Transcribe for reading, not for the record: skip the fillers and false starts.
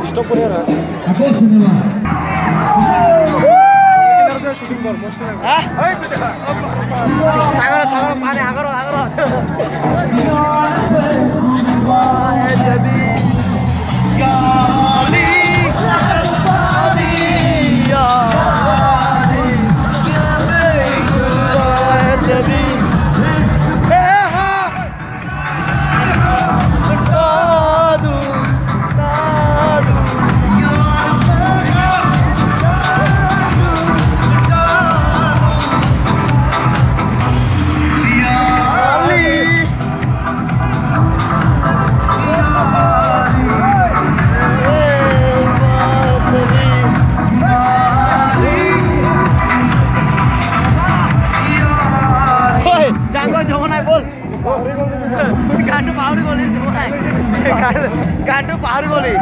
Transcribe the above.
stop করে না shooting কর মস্ত সাগর সাগর পানি আগর আগর গান্ডু পাহাড়ি বলি